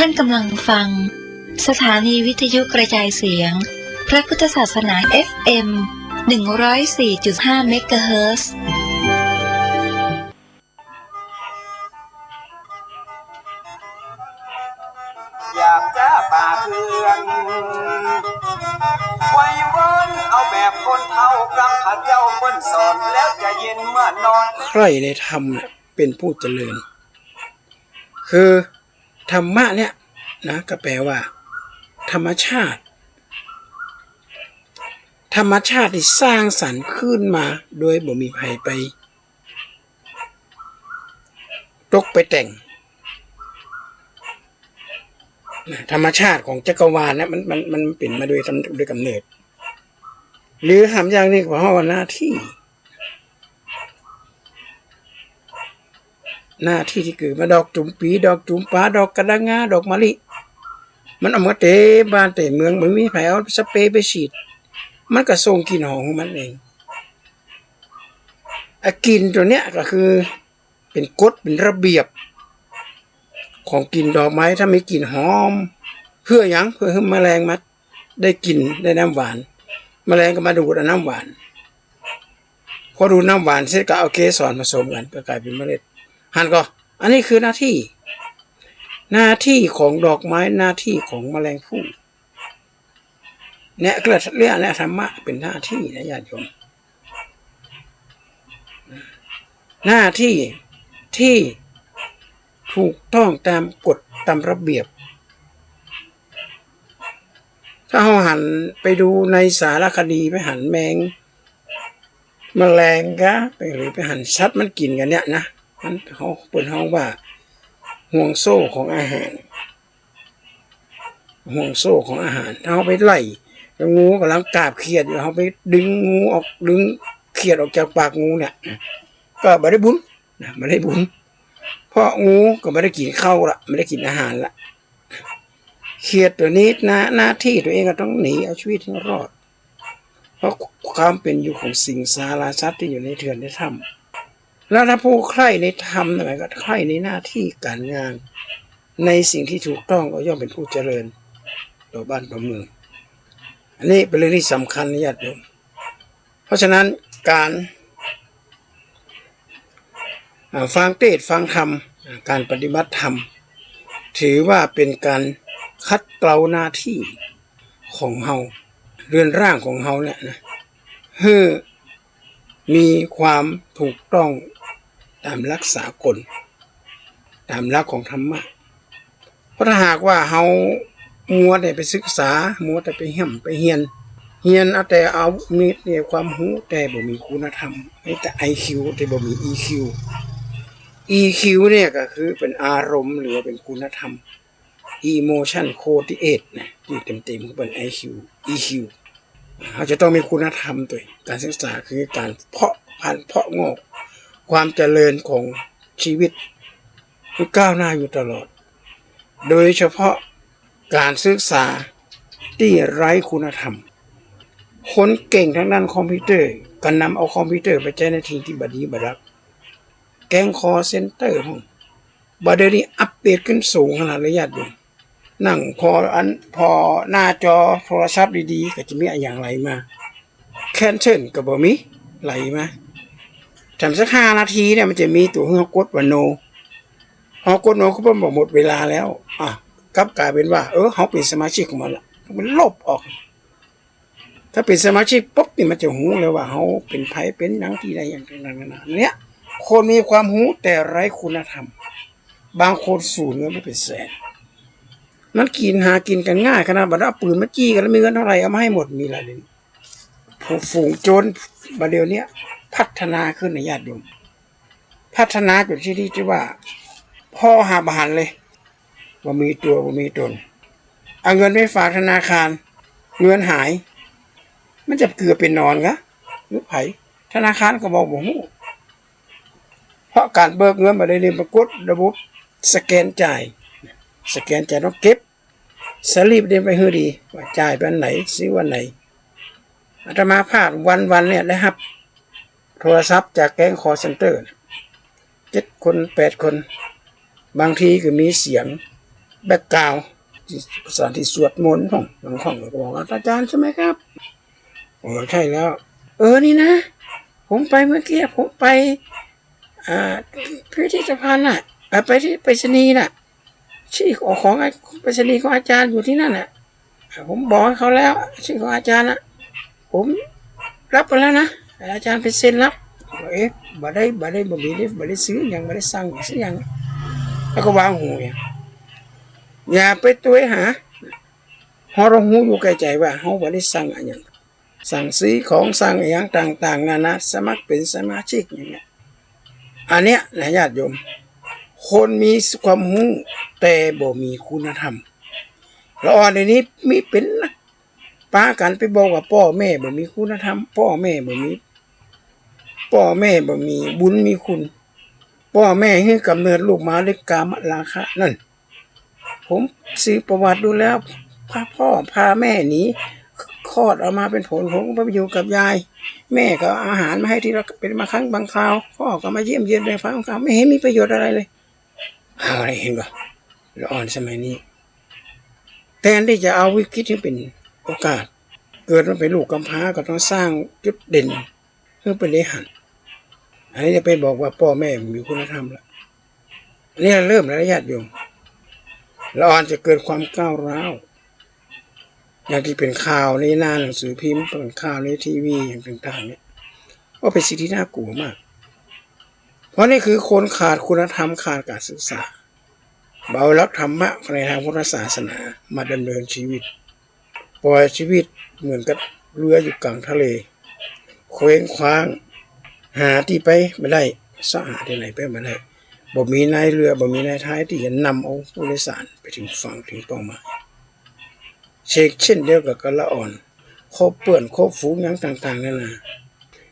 ท่านกำลังฟังสถานีวิทยุกระจายเสียงพระพุทธศาสนา FM 104.5 เมกะเฮิรตซ์อยากจะป่าเพื่อนไว้วนเอาแบบคนเท่ากำผักเย้าเปิ้นสอนแล้วจะเย็นเมื่อนอนใครในธรรมเป็นผู้เจริญคือธรรมะเนี่ยนะก็แปลว่าธรรมชาติที่สร้างสรรค์ขึ้นมาโดยบ่มีใครไปตกไปแต่งธรรมชาติของจักรวาลนะมันเป็นมาโดยกำเนิดหรือทำอย่างนี้ของเราหน้าที่ที่เกิดมาดอกจุ่มปีดอกจุ่มฟ้าดอกกระดังงาดอกมะลิมันเอามาเตะบ้านเตะเมืองมันมีไผเอาสเปรย์ไปฉีดมันก็ส่งกลิ่นหอมของมันเองกลิ่นตัวเนี้ยก็คือเป็นกฎเป็นระเบียบของกลิ่นดอกไม้ถ้ามีกลิ่นหอมเพื่อหยังเพื่อให้แมลงมาได้กลิ่นได้น้ำหวานแมลงก็มาดูดน้ำหวานพอดูน้ำหวานเสร็จก็เอาเกสรผสมกันก็กลายเป็นเมล็ดหันก็อันนี้คือหน้าที่ของดอกไม้หน้าที่ของแมลงผู้เนี่ยเรื่องเนี่ยธรรมะเป็นหน้าที่นะญาติโยมหน้าที่ที่ถูกต้องตามกฎตามระเบียบถ้าเราหันไปดูในสารคดีไปหันแมลงก็หรือไปหันสัตว์มันกินกันเนี่ยนะมันเขาเปิดห้องว่าห่วงโซ่ของอาหารถ้าเขาไปไล่งูกำลังกาบเขียดอยู่เขาไปดึงงูออกดึงเขียดออกจากปากงูเนี่ยก็ไม่ได้บุญนะไม่ได้บุญเพราะงูก็ไม่ได้กินข้าวละไม่ได้กินอาหารละเขียดตัวนี้หน้าที่ตัวเองก็ต้องหนีเอาชีวิตให้รอดเพราะความเป็นอยู่ของสิ่งสาราสัตว์ที่อยู่ในเถื่อนในถ้ำแล้วถ้าผู้ใคร่ในธรรมอะไรก็ใคร่ในหน้าที่การงานในสิ่งที่ถูกต้องก็ย่อมเป็นผู้เจริญต่อบ้านต่อเมืองอันนี้เป็นเรื่องที่สำคัญนะญาติโยมเพราะฉะนั้นการฟังเทศน์ฟังธรรมการปฏิบัติธรรมถือว่าเป็นการคัดเกลาหน้าที่ของเฮาเรือนร่างของเฮาเนี่ยนะให้มีความถูกต้องตามหลักสากลตามหลักของธรรมะเพราะถ้าหากว่าเฮามัวแต่ไปศึกษามัวแต่ไปไปเฮียนเอาแต่เอามีเนี่ยความรู้แต่บ่มีคุณธรรมมีแต่ IQ แต่บ่มี EQ เนี่ยก็คือเป็นอารมณ์หรือเป็นคุณธรรม Emotion Quotient นะที่เต็มๆก็เป็น EQ เราจะต้องมีคุณธรรมตัวการศึกษาคือการเพาะพันธุ์เพาะงอกความเจริญของชีวิตที่ก้าวหน้าอยู่ตลอดโดยเฉพาะการศึกษาที่ไร้คุณธรรมคนเก่งทางด้านคอมพิวเตอร์ก็นำเอาคอมพิวเตอร์ไปใช้ในทีที่บดีบดักแก๊งคอเซ็นเตอร์ของบัดเดี๋ยวนี้อัปเดตขึ้นสูงขนาดระยะอยู่นั่งพอหน้าจอโทรศัพท์ดีๆก็จะมีอย่างไรมาแคนเซิลก็บ่มีไหลมาทำสัก5 นาทีเนี่ยมันจะมีตัวเฮือกดว่าโนพอกดโนเขาบอกหมดเวลาแล้วกลับกลายเป็นว่าเขาเป็นสมาชิกของมันละมันลบออกถ้าเป็นสมาชิกปุ๊บนี่มันจะหูเลยว่าเขาเป็นไผเป็นหนังที่ใดอย่างนั้นเนี่ยคนมีความหูแต่ไร้คุณธรรมบางคนสูญเงินไม่เป็นแสนมันหากินกันง่ายขนาดบัดเอาปืนมาจี้กันแล้วมีเงินเท่าไหร่เอามาให้หมดมีอะไรเลยผู้ฝูงโจรบัดเดี๋ยวนี้พัฒนาขึ้นในญาติโยมพัฒนาจนที่ว่าพ่อหาบหันเลยว่ามีตัวว่ามีตนเอาเงินไปฝากธนาคารเงินหายมันจะเกือบเป็นนอนกะหรือไผธนาคารก็บอกบ่ฮู้เพราะการเบิกเงินมาได้เรียนปรากฏระบบสแกนจ่ายต้องเก็บสลิปเดินไปให้ดีว่าจ่ายวันไหนซื้อวันไหนอาตมาพลาดวันเนี่ยได้ครับโทรศัพท์จากแก๊งคอลเซ็นเตอร์7 คน 8 คนบางทีก็มีเสียง แบ็กกราวด์ภาษาที่สวดมนต์ของหลวงพ่อก็บอกอาจารย์ใช่ไหมครับโอ้ใช่แล้วนี่นะผมไปเมื่อกี้ผมไปพิพิธภัณฑ์น่ะไปที่ไปรษณีย์น่ะชื่อของไปรษณีย์ของอาจารย์อยู่ที่นั่นน่ะผมบอกเขาแล้วชื่อของอาจารย์น่ะผมรับไปแล้วนะอาจารย์ไปเซ็นรับบ่ได้ซื้อยังบ่ได้สั่งซื้อยังแล้วก็วางหูอย่าไปตัวหาเฮาต้องหูอยู่ใกล้ใจว่าเฮาบ่ได้สั่งอะไรอย่างสั่งซื้อของสั่งอย่างต่างๆนานาสมัครเป็นสมาชิกอย่างเงี้ยอันเนี้ยนะญาติโยมคนมีความรู้แต่บ่มีคุณธรรมแล้วอันนี้มีเป็นนะป้ากันไปบอกว่าพ่อแม่บ่มีคุณธรรมพ่อแม่บ่มีบุญมีคุณพ่อแม่ให้กำเนิดลูกมาด้วยกามราคะนั่นผมสืบประวัติดูแล้วพ่อพาแม่หนีคลอดออกมาเป็นผลผมก็ไปอยู่กับยายแม่ก็เอาอาหารมาให้ที่เราเป็นมาครั้งบางคราวพ่อก็มาเยี่ยมเยียนไปฟังข่าวไม่เห็นมีประโยชน์อะไรเลยอะไรเห็นป่ะละอ่อนสมัยนี้แทนที่จะเอาวิกฤตที่เป็นโอกาสเกิดมาเป็นลูกกำพร้าก็ต้องสร้างจุดเด่นเพื่อเป็นเลหันอันนี้จะไปบอกว่าพ่อแม่มีคุณธรรมแล้วนี่เริ่มแล้วญาติโยมละอ่อนจะเกิดความก้าวร้าวอย่างที่เป็นข่าวในหน้าหนังสือพิมพ์เป็นข่าวในทีวีอย่างต่างๆเนี่ยก็เป็นสิ่งที่น่ากลัวมากเพราะนี่คือคนขาดคุณธรรมขาดการศึกษาเบาลักธรรมะในทางพุทธศาสนามาดำเนินชีวิตปล่อยชีวิตเหมือนกับเรืออยู่กลางทะเลเคว้งคว้างหาที่ไปไม่ได้สหาที่ไหนไปไม่ได้บ่มีนายเรือบ่มีนายท้ายที่จะนำเอาผู้โดยสารไปถึงฝั่งถึงเป้าหมายเช่นเดียวกับกระอ่อนคบเปื่อนคบฝูงอย่างต่างๆนั่นนะ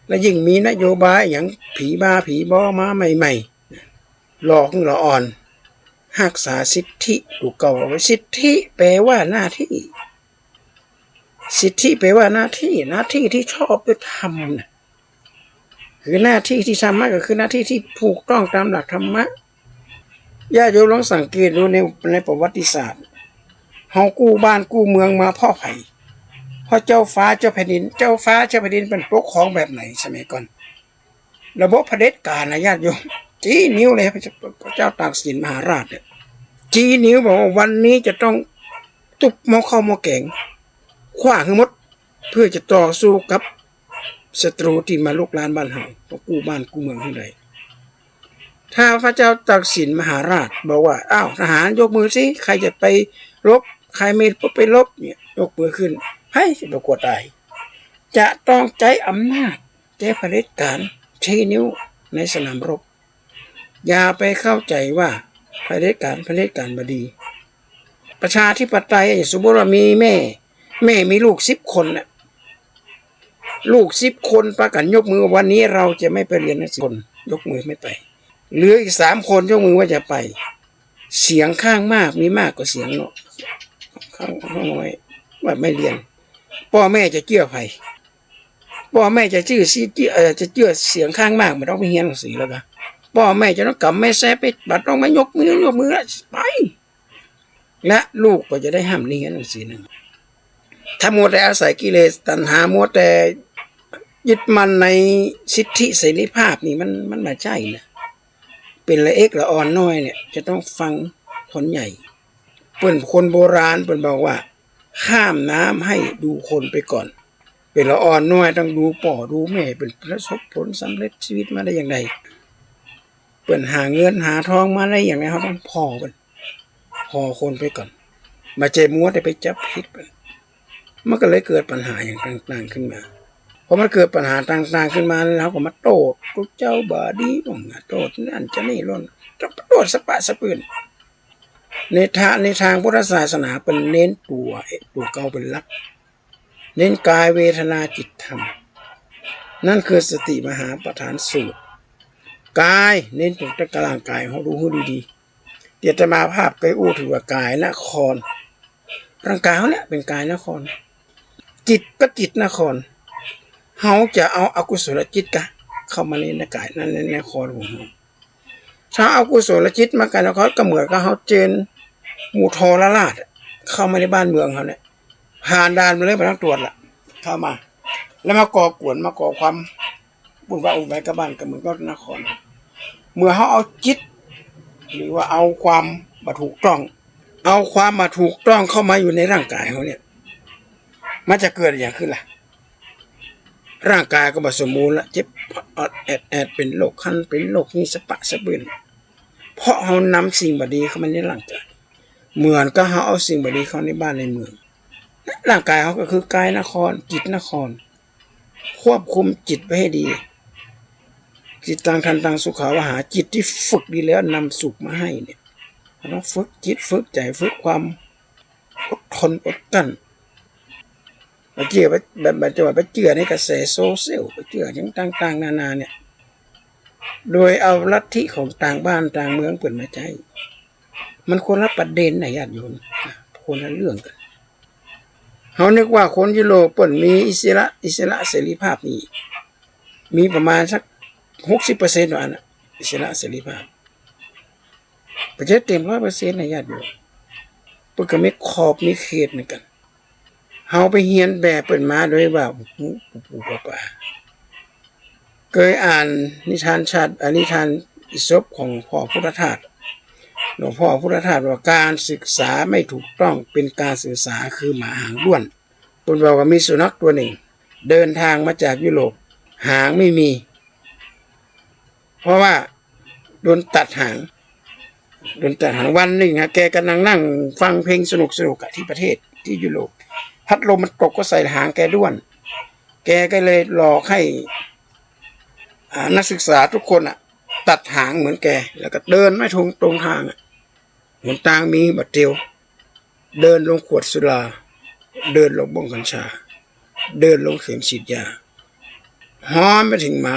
และยิ่งมีนโยบายอย่างผีบ้าผีบอมาใหม่ๆหลอกละอ่อนรักษาสิทธิถูกเก่าเอาไว้สิทธิแปลว่าหน้าที่สิทธิแปลว่าหน้าที่ที่ชอบไปทำนะคือหน้าที่ที่ธรรมะก็คือหน้าที่ที่ถูกต้องตามหลักธรรมะญาติโยมลองสังเกตดูในประวัติศาสตร์เฮากู้บ้านกู้เมืองมาพ่อไผ่เพราะเจ้าฟ้าเจ้าแผ่นดินเป็นปกครองแบบไหนสมัยก่อนระบบเผด็จการนะญาติโยมจี้นิ้วเลยพระเจ้าตากสินมหาราชเนี่ยจี้นิ้วบอกว่าวันนี้จะต้องตุบหม้อข้าวหม้อแกงขว้าทั้งหมดเพื่อจะต่อสู้กับศัตรูที่มาลุกลานบ้านเฮากู้บ้านกู้เมืองทั้งใดถ้าพระเจ้าตากสินมหาราชบอกว่าอ้าวทหารยกมือสิใครจะไปรบใครไม่ไปรบเนี่ยยกมือขึ้นให้ประกวดตายจะต้องใช้อำนาจใช้เผด็จการชี้นิ้วในสนามรบอย่าไปเข้าใจว่าเผด็จการบดีประชาธิปไตยสมมติว่ามีแม่มีลูก10 คนน่ะลูก10 คนประกันยกมือวันนี้เราจะไม่ไปเรียนนะคนยกมือไม่ไปเหลืออีก3 คนยกมือว่าจะไปเสียงข้างมากมีมากกว่าเสียงข้างน้อยว่าไม่เรียนพ่อแม่จะเชื่อใครพ่อแม่จะเชื่อเสียงข้างมากมันต้องไปเรียนหนังสือแล้วกันพ่อแม่จะต้องกำแม่แซ่ไปบัดต้องมายกมือไปและลูกก็จะได้ห้ามเรียนหนังสือนึงถ้ามัวแต่อาศัยกิเลสตัณหามัวแต่ยึดมั่นในสิทธิเสรีภาพนี่มันไม่ใช่นะเป็นละเอกละอ่อนน้อยเนี่ยจะต้องฟังคนใหญ่คนโบราณบอกว่าข้ามน้ำให้ดูคนไปก่อนเป็นละอ่อนน้อยต้องดูพ่อดูแม่เป็นประสบผลสำเร็จชีวิตมาได้อย่างไรหาเงินหาทองมาได้อย่างไรเขาต้องพอคนไปก่อนมาใจมัวแต่ไปจับผิดมันก็เลยเกิดปัญหาอย่างต่างๆขึ้นมาพอมันเกิดปัญหาต่างๆขึ้นมาแล้วก็มาโตดกูเจ้าบาดีบ้างโตดนั่นจะนี่ล้นจะโตดสปะสะปืนในทางพุทธศาสนาเป็นเน้นตัวเก่าเป็นหลักเน้นกายเวทนาจิตธรรมนั่นคือสติมหาประธานสูตรกายเน้นตรงตะกลางกายเขาดูให้ดีๆเดี๋ยวจะมาภาพไปอู้ถือว่ากายนครร่างกายเขาเนี่ยเป็นกายนครจิตก็จิตนครเขาจะเอาอกุศลจิตกะเข้ามาในกายนั้นในนครของเขาถ้าเอากุศลจิตมากันนครก็เหมือนกับเขาเจน หมู่ทอละลาดเข้ามาในบ้านเมืองเขาเนี่ยผ่านด่านมาเลยมาต้องตรวจละเข้ามาแล้วมาก่อกวนมาก่อความบุญว่าอุ่นไว้กับบ้านกับเมืองก็นครเมื่อเขาเอาจิตหรือว่าเอาความมาถูกต้องเอาความมาถูกต้องเข้ามาอยู่ในร่างกายเขาเนี่ยมันจะเกิดอย่างขึ้นล่ะร่างกายก็บ่สมบูรณ์ละเจ็บแอดเป็นโรคคันเป็นโรคนี้สะปะสะบืนเพราะเขานำสิ่งบดีเข้ามาในร่างกายเหมือนก็เขาเอาสิ่งบดีเข้าในบ้านในเมืองร่างกายเขาก็คือกายนครจิตนครควบคุมจิตไว้ให้ดีจิตตังทันตังสุขาวหาจิตที่ฝึกดีแล้วนำสุขมาให้เนี่ยต้องฝึกจิตฝึกใจฝึกความอดทนอดกั้นไปเจือแบบจังหวะไปเจือในกระแสโซเชียลไปเจืออย่างต่างๆนานาเนี่ยโดยเอาลัทธิของต่างบ้านต่างเมืองเปิดมาใจมันคนละประเด็นนะญาติโยมคนละเรื่องกันเขานึกว่าคนยุโรปเปิดมีอิสระเสรีภาพนี่มีประมาณสัก60%ว่านะอิสระเสรีภาพประเทศเต็ม100%นะญาติโยมเปิดก็มีขอบมีเขตเหมือนกันเฮาไปเฮียนแบบเปิดมาโดยว่าปู่ป้าเคยอ่านนิทานชาตินิทานอิศปของพ่อพุทธทาสหลวงพ่อพุทธทาสว่าการศึกษาไม่ถูกต้องเป็นการศึกษาคือหมาหางด้วนคนบอกว่ามีสุนัขตัวหนึ่งเดินทางมาจากยุโรปหางไม่มีเพราะว่าโดนตัดหางวันหนึ่งฮะแกกำลังนั่งฟังเพลงสนุกที่ประเทศที่ยุโรปพัดลมมันตกก็ใส่หางแกด้วนแกก็เลยหลอกให้นักศึกษาทุกคนตัดหางเหมือนแกแล้วก็เดินไม่ตรงทางหนทางมีบัดเดียวเดินลงขวดสุราเดินลงบ้องกัญชาเดินลงเข็มฉีดยาฮ้อนไปถึงหมา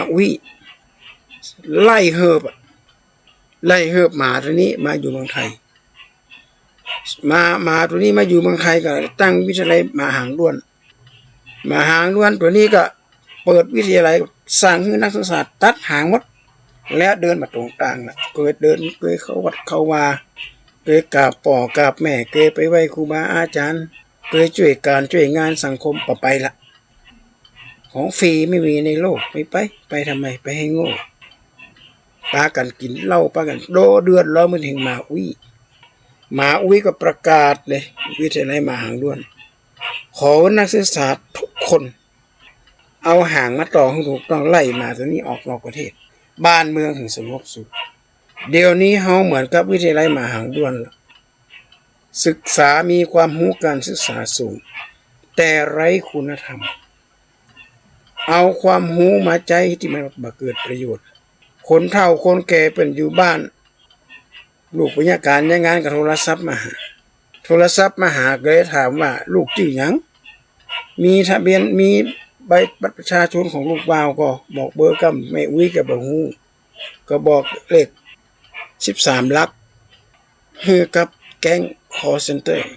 ไล่เหิบหมาตัวนี้มาอยู่เมืองไทยมาตัวนี้มาอยู่เมืองไทยก็ตั้งวิทยาลัยหมาหางด้วนตัวนี้ก็เปิดวิทยาลัยสร้างให้นักศึกษาตัดหางหมดแล้วเดินมาตรงกลางเคยเข้าวัดเข้าวาเคยกราบป่อกราบแม่เคยไปไหว้ครูบาอาจารย์เคยช่วยงานสังคมไปละของฟรีไม่มีในโลกไม่ไปทำไมไปให้โง่ปากันกินเหล้าปากันโดเดือดร้อนมันถึงหมาอุ้ยก็ประกาศเลยวิทยาลัยหมาหางด้วนขอนักศึกษาทุกคนเอาหางมาต่อให้ถูกต้องไล่มาตัวนี้ออกนอกประเทศบ้านเมืองถึงสงบสุขเดี๋ยวนี้เฮาเหมือนกับวิทยาลัยหมาหางด้วนศึกษามีความรู้การศึกษาสูงแต่ไร้คุณธรรมเอาความรู้มาใจที่มันมาเกิดประโยชน์คนเฒ่าคนแก่เป็นอยู่บ้านลูกปัญญาการงานกับโทรศัพท์มาหาก็เลยถามว่าลูกชื่อหยังมีทะเบียนมีใบบัตรประชาชนของลูกบ่าวก็บอกเบอร์กับแม่อุ้ยกับบ่ฮู้ก็บอกเลข13หลักคือกับแก๊งคอลเซ็นเตอร์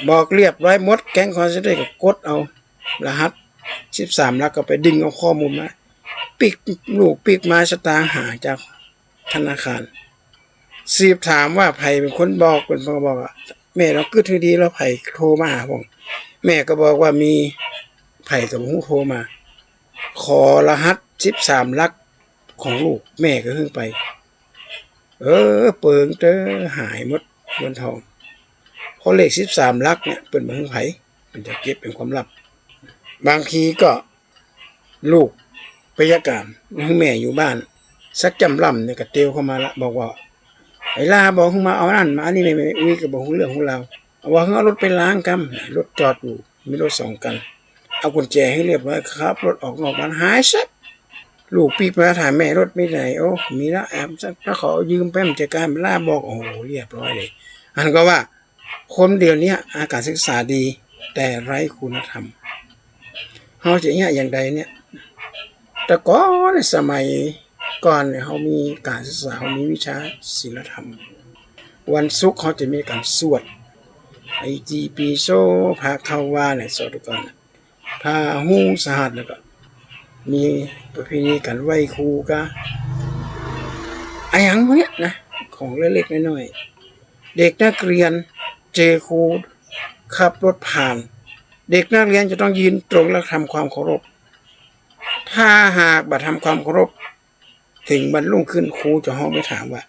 บอกเรียบร้อยหมดแก๊งคอลเซ็นเตอร์ก็กดเอารหัส13หลักก็ไปดึงเอาข้อมูลมาปิกมาสตางค์หาจากธนาคารสืบถามว่าไผเป็นคนบอกเป็นพ่อบอกว่าแม่เรากึดให้ดีแล้วไผโทรมาหาผมแม่ก็บอกว่ามีไผกับฮู้โทรมาขอรหัส13หลักของลูกแม่ก็ขึ้นไปเปิงเตอหายหมดเงินทองเพราะเลข13หลักเนี่ยเป็นบ่ฮู้ไผมันจะเก็บเป็นความลับบางทีก็ลูกพยาการแม่อยู่บ้านสักจำลำเนี่ยก็เตียวเข้ามาละบอกว่าไอ้ลาบอกขึ้นมาเอานั่นมาอันนี้ไม่อุ้ยก็บอกเรื่องของเราเอาว่าเอารถไปล้างกันรถจอดอยู่มีรถ2 คันเอากุญแจให้เรียบร้อยครับรถออกนอกบ้านหายซับลูกปีมาถามแม่รถไม่ไหนโอ้มีละแอมถ้าขอยืมแป๊มจัดการลาบอกโอ้เรียบร้อยเลยอันก็ว่าคนเดียวนี้อาการศึกษาดีแต่ไร้คุณธรรมเขาจะเนี่ยอย่างใดเนี่ยแต่ก่อนในสมัยก่อนเนี่ยเขามีการศึกษาเขามีวิชาศิลธรรมวันศุกร์เขาจะมีการสวดจีปีโซพาเข้าวาเนี่ยสวดก่อนพาหูสหัสแล้วก็มีประเพณีการไหว้ครูกะอย่างเนี้ยนะของเล็กๆน้อย เด็กนักเรียนเจอครูขับรถผ่านเด็กนักเรียนจะต้องยืนตรงและทำความเคารพถ้าหากบัดทำความเคารพถึงบรรลุขึ้นครูจะห้องไม่ถามว่า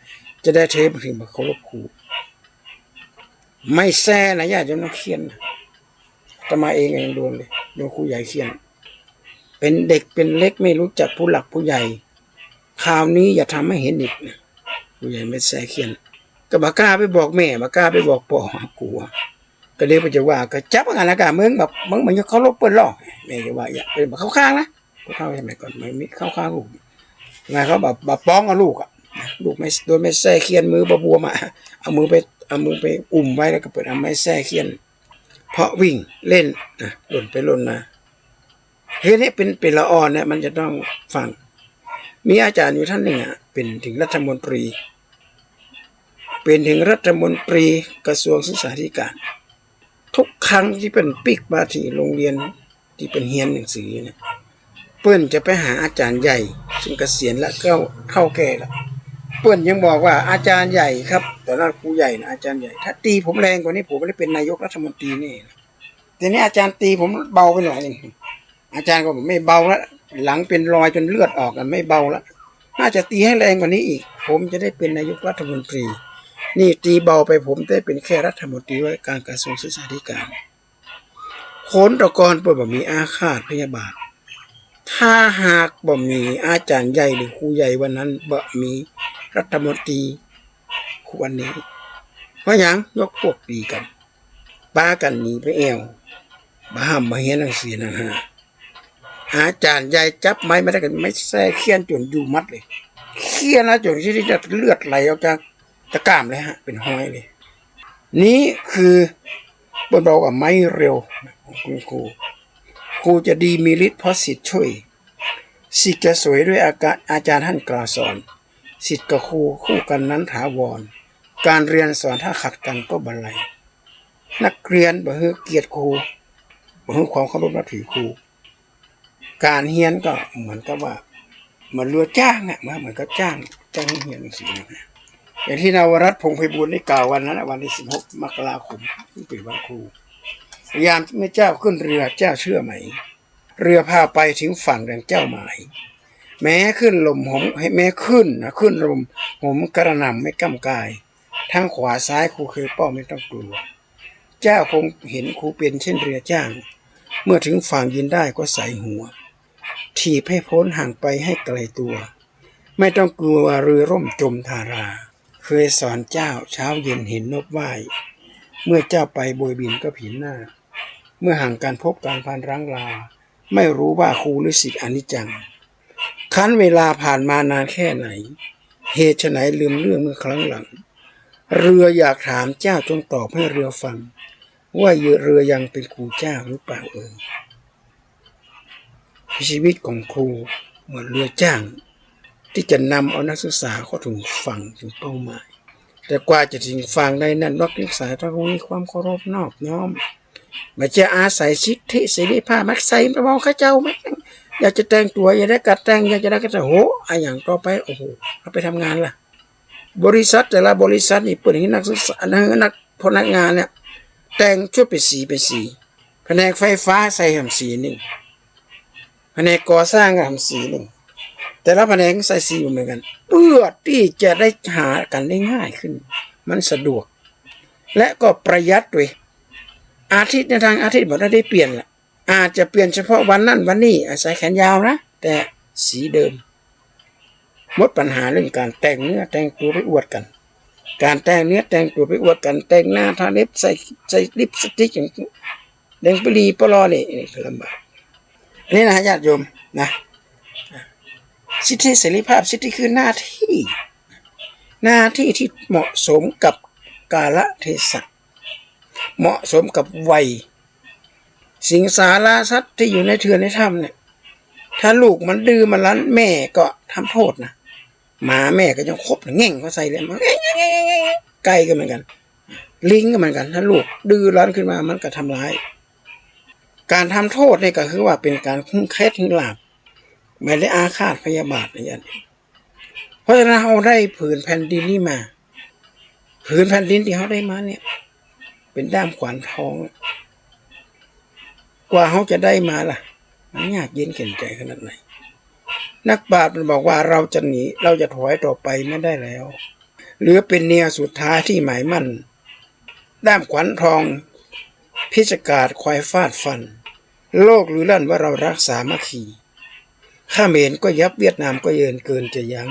จะได้เทปถึงบัดเคารพครูไม่แซ่นะญาติโยมต้องเขียนจะมาเองโดนเลยโดนครูใหญ่เขียนเป็นเด็กเป็นเล็กไม่รู้จักผู้หลักผู้ใหญ่คราวนี้อย่าทำให้เห็นอีกนะผู้ใหญ่ไม่แซ่เขียนก็บากล้าไปบอกแม่บากล้าไปบอกพ่อกลัวก็เรียกไปจะว่าก็จับกันนะกะมึงแบบมึงมันจะเขาลบเปิ้นหรอกแม่จะว่าอย่าไปเข้าข้างนะเข้าใช่ไหมก่อนไม่มีเข้าข้างลูกไงเขาแบบป้องกับลูกอ่ะลูกไม่โดนไม่แซ่เขียนมือบวมอ่ะเอามือไปอุ่มไว้แล้วก็เปิดเอาไม้แซ่เขียนเพราะวิ่งเล่นนะหล่นไปหล่นมาเฮ้ยนี่เป็นละอ่อนเนี่ยมันจะต้องฟังมีอาจารย์อยู่ท่านหนึ่งอ่ะเป็นถึงรัฐมนตรีเป็นถึงรัฐมนตรีกระทรวงศึกษาธิการทุกครั้งที่เป็นปิกมาที่โรงเรียนที่เป็นเฮียนหนังสือเนี่ยเปิ้นจะไปหาอาจารย์ใหญ่ซึ่งเกษียณแล้วก็เข้าแก่แล้วเปิ้นยังบอกว่าอาจารย์ใหญ่ครับแต่ละครูใหญ่นะอาจารย์ใหญ่ถ้าตีผมแรงกว่านี้ผมไม่ได้เป็นนายกรัฐมนตรีนี่ทีนี้อาจารย์ตีผมเบาไปหน่อยนึงอาจารย์ก็บอกไม่เบาแล้วหลังเป็นรอยจนเลือดออกกันไม่เบาแล้วน่าจะตีให้แรงกว่านี้อีกผมจะได้เป็นนายกรัฐมนตรีนี่ตีเบาไปผมได้เป็นแค่รัฐมนตรีว่าการกระทรวงศึกษาธิการโคนตะกอนเปิดบ่มีอาฆาตพยาบาทถ้าหากบ่มีอาจารย์ใหญ่หรือครูใหญ่วันนั้นบ่มีรัฐมนตรีวันนี้เพราะอย่างยกพวกตีกันป้ากันหนีไปแอวบ้ามาเฮียนหนังสือนะฮะอาจารย์ใหญ่จับไม้ไม่ได้กันไม่แซ่เคียนจนอยู่มัดเลยเคียนนะจนที่จะเลือดไหลออกจากตะกร้ามเลยฮะเป็นห้อยเลยนี้คือบนเรากับไม้เร็วของคุณครูจะดีมีฤทธิ์เพราะศิษย์ช่วยศิษย์จะสวยด้วยอาจารย์ท่านกล่าวสอนศิษย์กับครูคู่กันนั้นถาวรการเรียนสอนถ้าขัดกันก็บันไลนักเรียนบ่ฮือเกียรติครูบ่ฮือความเคารพนับถือครูการเฮียนก็เหมือนกับว่ามันเรือจ้างอ่ะเหมือนกับจ้างเฮียนหนังสือนะอย่างที่นวรัตน์พงษ์ไพบูลย์ได้กล่าววันนั้นวันที่16 มกราคมที่เป็นวันครูยามแม่เจ้าขึ้นเรือเจ้าเชื่อไหมเรือพาไปถึงฝั่งดังเจ้าหมายแม้ขึ้นลมหมให้แม้ขึ้นลมหมกระหน่ำไม่ก้ำกายทางขวาซ้ายครูเคยป้อไม่ต้องกลัวเจ้าคงเห็นครูเป็นเช่นเรือจ้างเมื่อถึงฝั่งยืนได้ก็ใส่หัวถีบให้พ้นห่างไปให้ไกลตัวไม่ต้องกลัวเรือร่มจมทาราเคยสอนเจ้าเช้าเย็นเห็นนกว่ายเมื่อเจ้าไปโบยบินก็ผินหน้าเมื่อห่างการพบการพานร้างลาไม่รู้ว่าครูหรือศิษย์อนิจจังคั้นเวลาผ่านมานานแค่ไหนเหตุไฉนลืมเรื่องเมื่อครั้งหลังเรืออยากถามเจ้าจงตอบให้เรือฟังว่าเรือยังเป็นครูเจ้าหรือเปล่าชีวิตของครูเหมือนเรือจ้างที่จะนำเอานักศึกษาเข้าถึงฝั่งถึงเป้าหมายแต่กว่าจะถึงฝั่งได้นั้นนักศึกษาต้องมีความเคารพนอบน้อมไม่จะอาศัยสิทธิเสรีภาพมักใส่ไปมองข้าเจ้าไหมอยากจะแต่งตัวอยากได้กัดแต่งอยากจะได้กัดแต่โหอย่างต่อไปโอ้โหเราไปทำงานล่ะบริษัทแต่ละบริษัทนี่เปิดให้นักศึกษานักพนักงานเนี่ยแต่งชุดเป็นสีแผนกไฟฟ้าใส่สีหนึ่งแผนกก่อสร้างทำสีหนึ่งแต่ละแผนกใส่สีเหมือนกันเพื่อที่จะได้หากันได้ง่ายขึ้นมันสะดวกและก็ประหยัดด้วยอาทิตย์ในทางอาทิตย์บอกได้เปลี่ยนละอาจจะเปลี่ยนเฉพาะวันนั้นวันนี้ใส่แขนยาวนะแต่สีเดิมหมดปัญหาเรื่องการแต่งเนื้อแต่งตัวไปอวดกันการแต่งเนื้อแต่งตัวไปอวดกันแต่งหน้าทาเล็บใส่ลิปสติกอย่างแดงปรีปลอนี่ลำบากนี่นะญาติโยมนะสิทธิเสรีภาพสิทธิคือหน้าที่ที่เหมาะสมกับกาลเทศะเหมาะสมกับวัยสิงสาราสัตว์ที่อยู่ในเถื่อนในถ้ำเนี่ยถ้าลูกมันดื้อมันรั้นแม่ก็ทำโทษนะหมาแม่ก็ยังคบแง่งเขาใส่เลยมันไก่ก็เหมือนกันลิงก็เหมือนกันถ้าลูกดื้อรั้นขึ้นมามันก็ทำร้ายการทำโทษนี่ก็คือว่าเป็นการคุ้มเคล็ดถึงหลาบไม่ได้อาฆาตพยาบาทอะไรอย่างนี้เพราะฉะนั้นเราได้ผืนแผ่นดินนี้มา ผืนแผ่นดินที่เขาได้มาเนี่ยเป็นด้ามขวานทองกว่าเขาจะได้มาล่ะมันยากเย็นเข็ญใจขนาดไหนนักปราชญ์มันบอกว่าเราจะหนีเราจะถอยต่อไปไม่ได้แล้วเหลือเป็นเนียสุดท้ายที่หมายมั่นด้ามขวานทองพิจกาดควายฟาดฟันโลกหรือลั่นว่าเรารักสามัคคีเขมรก็ยับเวียดนามก็เยินเกินจะยั้ง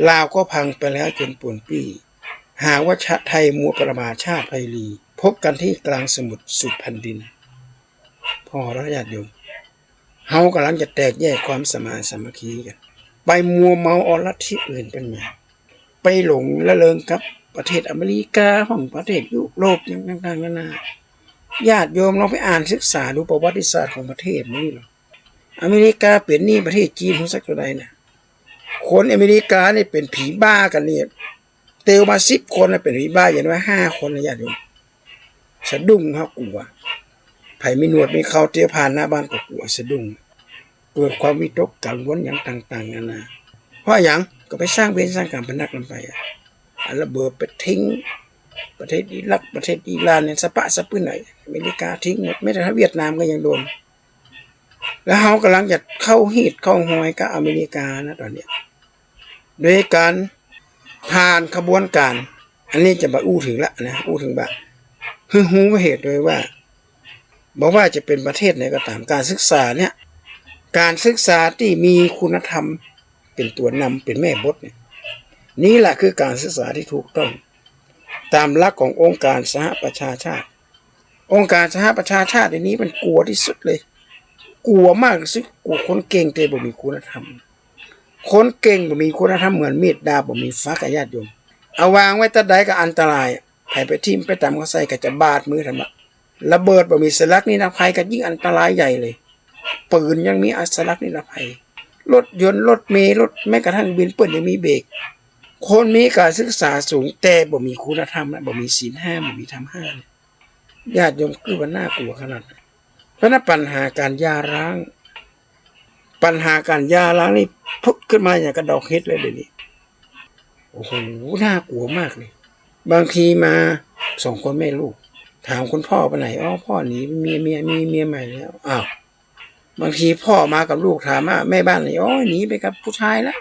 ลาวก็พังไปแล้วจนป่วนปี้หาว่าชาติไทยมัวประมาชาติไพลีพบกันที่กลางสมุทรสุดแผ่นดินพ่อและญาติโยมเฮากำลังจะแตกแยกความสมานสามัคคีกันไปมัวเมาเอาลัทธิอื่นเป็นมาไปหลงละเลงกับประเทศอเมริกาของประเทศยุโรปอย่างต่างๆนานาญาติโยมลองไปอ่านศึกษาดูประวัติศาสตร์ของประเทศนี้หรออเมริกาเปลี่ยนนี่ประเทศจีนของสักเท่าใดนะคนอเมริกาเนี่ยเป็นผีบ้ากันเนี่ยเตลมา10 คนเป็นผีบ้าอย่างน้อย5 คนนะญาติโยมสะดุ้งครับกลัวไผ่มีหนวดมีเขาเตี้ยผ่านหน้าบ้านก็กลัวสะดุ้งเกิดความวิตกกังวลอย่างต่างๆนานาเพราะอย่างก็ไปสร้างเวรสร้างกรรมพนักกันไประเบิดไปทิ้งประเทศอิรักประเทศอิหร่านเนี่ยสะปะสะปื้นไหนอเมริกาทิ้งหมดไม่แต่ถ้าเวียดนามก็ยังโดนแล้วเขากำลังจะเข้าฮีดเข้าหอยกับอเมริกานะตอนนี้โดยการผ่านขบวนการอันนี้จะมาอู้ถึงละนะอู้ถึงแบบหูเหตุโดยว่าบอกว่าจะเป็นประเทศไหนก็ตามการศึกษาเนี่ยการศึกษาที่มีคุณธรรมเป็นตัวนำเป็นแม่บทเนี่ยนี่แหละคือการศึกษาที่ถูกต้องตามหลักขององค์การสหประชาชาติองค์การสหประชาชาติในนี้มันกลัวที่สุดเลยกลัวมากที่สุดกลัวคนเก่งแต่บ่มีคุณธรรมคนเก่งบ่มีคุณธรรมเหมือนมีดดาบบ่มีฟ้ากับญาติโยมเอาวางไว้ตะใดก็อันตรายไผไปทิ่มไปตำเขาใส่ก็จะบาดมือทำระเบิดบ่มีสลักนิรภัยก็ยิ่งอันตรายใหญ่เลยปืนยังมีสลักนิรภัยรถยนต์รถเมล์รถแม้กระทั่งบินเปิ้นยังมีเบรกคนมีการศึกษาสูงแต่บ่มีคุณธรรมบ่มีศีล5บ่มีธรรม5ญาติโยมคือว่าน่ากลัวขนาดนั้นเพราะนั้นปัญหาการหย่าร้างนี่พุกขึ้นมาอย่างกระดอกเห็ดเลยเดี๋ยวนี้โอ้โหน่ากลัวมากเลยบางทีมา2 คนแม่ลูกถามคุณพ่อไปไหนพ่อหนีมีเมียใหม่แล้วอ้าวบางทีพ่อมากับลูกถามว่าแม่บ้านไหนหนีไปกับผู้ชายแล้ว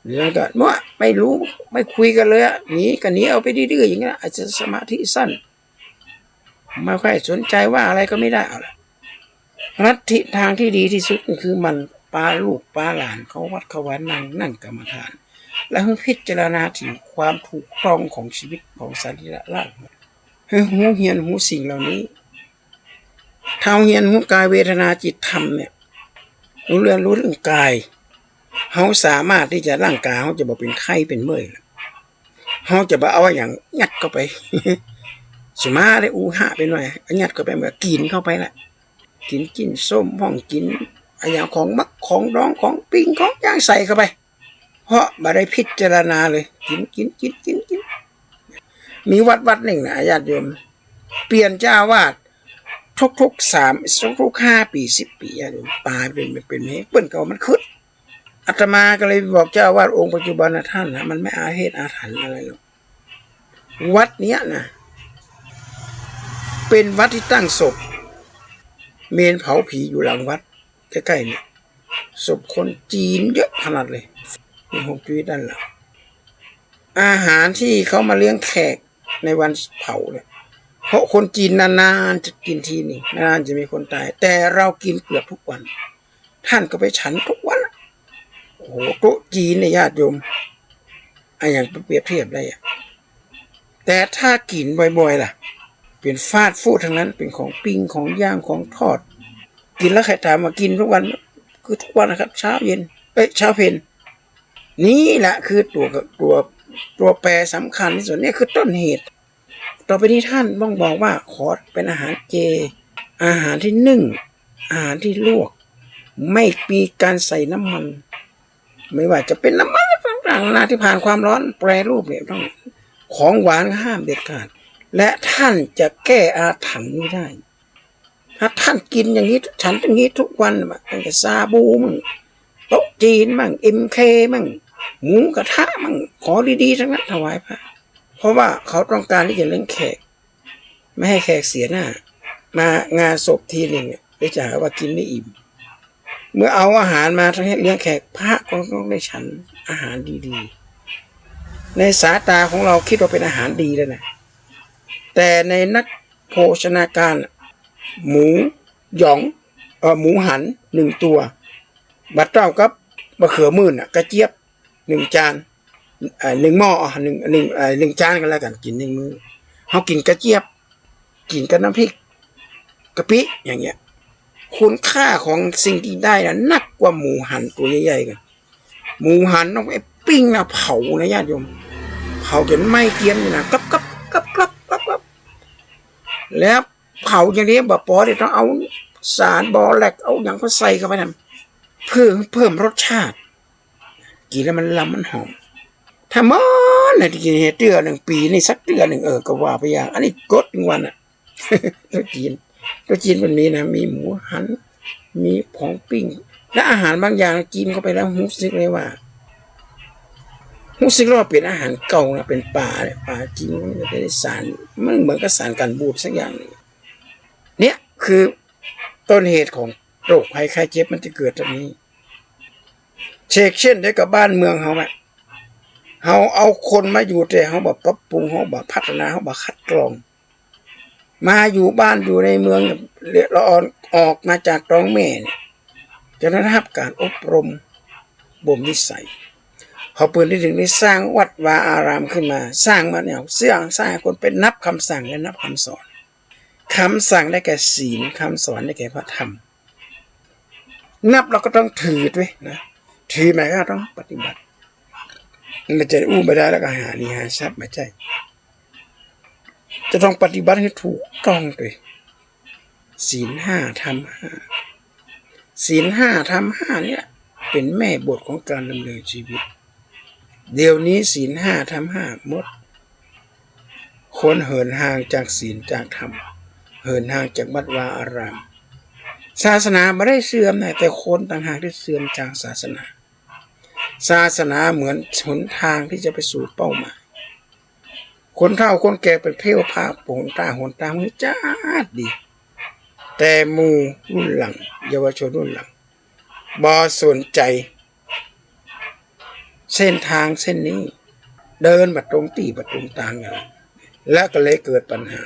เรื่องก็มั่วไม่รู้ไม่คุยกันเลยหนีกันหนีเอาไปดื้อๆอย่างเงี้ยอาจจะสมาธิสั้นไม่ค่อยสนใจว่าอะไรก็ไม่ได้เอาละลัทธิทางที่ดีที่สุดคือมันปาลูกปาหลานเขาวัดเขาวันนั่งกรรมฐานแล้วพิจารณาถึงความถูกต้องของชีวิตของสรีระร่างให้หูเหียนหูสิ่งเหล่านี้เท้าเหียนหูกายเวทนาจิตธรรมเนี่ยรู้เรื่องกายเขาสามารถที่จะร่างกายเขาจะบอกเป็นไข้เป็นเมื่อยเขาจะบอกเอาอย่างยัดเข้าไปสมาได้อูหะไปหน่อยยัดเข้าไปเหมือนกินเข้าไปแหละกินส้มห้องกินอย่างของมักของร้องของปิ้งของย่างใส่เข้าไปเพราะมาได้พิจารณาเลยกินมีวัดหนึ่งนะญาติโยมเปลี่ยนเจ้าวาดทุก5 ปี 10 ปีญาติโยมตายเป็นเปิ้นเก่ามันขึ้นอาตมาก็เลยบอกเจ้าวาดองค์ปัจจุบันนะท่านนะมันไม่อาเหตุอาถรรพ์อะไรหรอกวัดเนี้ยนะเป็นวัดที่ตั้งศพเมนเผาผีอยู่หลังวัดใกล้ๆเนี่ยศพคนจีนเยอะขนาดเลยมีหงจุ้ยด้านหลังอาหารที่เขามาเลี้ยงแขกในวันเผาเนี่ยเพราะคนจีนนานๆจะกินทีนึงนานจะมีคนตายแต่เรากินเกือบทุกวันท่านก็ไปฉันทุกวันโอ้โหโต๊ะจีนในญาติโยมอย่างเปรียบเทียบได้แต่ถ้ากินบ่อยๆล่ะเป็นฟาสต์ฟู้ดทั้งนั้นเป็นของปิ้งของย่างของทอดกินแล้วใครถามมากินทุกวันคือทุกวันนะครับเช้าเย็นเช้าเพลนี่แหละคือตัวแปรสำคัญที่สุดนี่คือต้นเหตุต่อไปนี้ท่านต้องบอกว่าขอเป็นอาหารเจอาหารที่นึ่งอาหารที่ลวกไม่มีการใส่น้ำมันไม่ว่าจะเป็นน้ำมันต่างๆนาที่ผ่านความร้อนแปรรูปเนี่ยต้องของหวานห้ามเด็ดขาดและท่านจะแก้อาถรรพ์นี้ได้ถ้าท่านกินอย่างนี้ฉันอย่างนี้ทุกวันตั้งแต่ซาบูมั่งโต๊ะจีนมั่งMKมั่งหมูกระทะมั่งขอดีๆทั้งนั้นถวายพระพ ราะว่าเขาต้องการที่จะเลี้ยงแขกไม่ให้แขกเสียหน้ามางานศพทีหนึ่งไปจะหาว่ากินไม่อิ่มเมื่อเอาอาหารมาทั้งให้เลี้ยงแขกพระก็ต้องได้ฉันอาหารดีๆในสายตาของเราคิดว่าเป็นอาหารดีแล้วนะแต่ในนักโภชนาการหมูหยองหมูหัน1 ตัวบัดเต้ากับมะเขือมื่นกระเจี๊ยบ1 จาน1 หม้อ1 จานกันแล้วกันกิน1 มื้อเขากินกระเจี๊ยบกินกับน้ำพริกกะปิอย่างเงี้ยคุณค่าของสิ่งที่ได้นะนักกว่าหมูหันตัวใหญ่ๆกันหมูหันต้องไปปิ้งนะเผานะญาติโยมเผาจนไหม้เกรียมนะกับแล้วเผาอย่างนี้บ่พอที่ต้องเอาสารบอแลกเอาอย่างเขาใส่เข้าไปนั่นเพิ่มรสชาติกินแล้วมันล้ำมันหอมถ้ามันนะที่กินเดือน1 ปีนี่สักเดือน1ก็ว่าไปอย่างอันนี้กด1 วันตัวจีนมันมีนะมีหมูหันมีของปิ้งและอาหารบางอย่างกินเข้าไปแล้วรู้สึกเลยว่าเป็นอาหารเก่านะเป็นปลากินมันจะได้สารมันเหมือนกับสารกันบูดสักอย่างนึงเนี่ยคือต้นเหตุของโรคภัยไข้เจ็บมันจะเกิดตรงนี้เช่นได้กับบ้านเมืองเขาอะเขาเอาคนมาอยู่แต่เขาแบบปรับปรุงเขาแบบพัฒนาเขาแบบคัดกรองมาอยู่บ้านอยู่ในเมืองเราออกมาจากท้องแม่จะได้รับการอบรมบ่มนิสัยเขาเปิดที่ถึงได้สร้างวัดวาอารามขึ้นมาสร้างมาเนี่ยสร้างคนเป็นนับคำสั่งและนับคำสอนคำสั่งได้แก่ศีลคำสอนได้แก่พระธรรมนับเราก็ต้องถือด้วยนะถือหมายก็ต้องปฏิบัติมันจะอู้ไม่ได้แล้วก็หานี่หาทรัพย์มาใจจะต้องปฏิบัติให้ถูกต้องด้วยศีล 5 ธรรม 5ศีล 5 ธรรม 5เนี่ยเป็นแม่บทของการดำเนินชีวิตเดี๋ยวนี้ศีล 5 ธรรม 5หมดคนเหินห่างจากศีลจากธรรมเหินห่างจากวัดวาอารามศาสนาไม่ได้เสื่อมนะแต่คนต่างหากที่เสื่อมจากศาสนาเหมือนหนทางที่จะไปสู่เป้าหมายคนเฒ่าคนแก่เป็นเพลวภาพหนตามือจ้าดีแต่หมู่รุ่นหลังเยาวชนรุ่นหลังบ่สนใจเส้นทางเส้นนี้เดินบัดตรงตีบัดตรงตางกันแล้วก็เลยเกิดปัญหา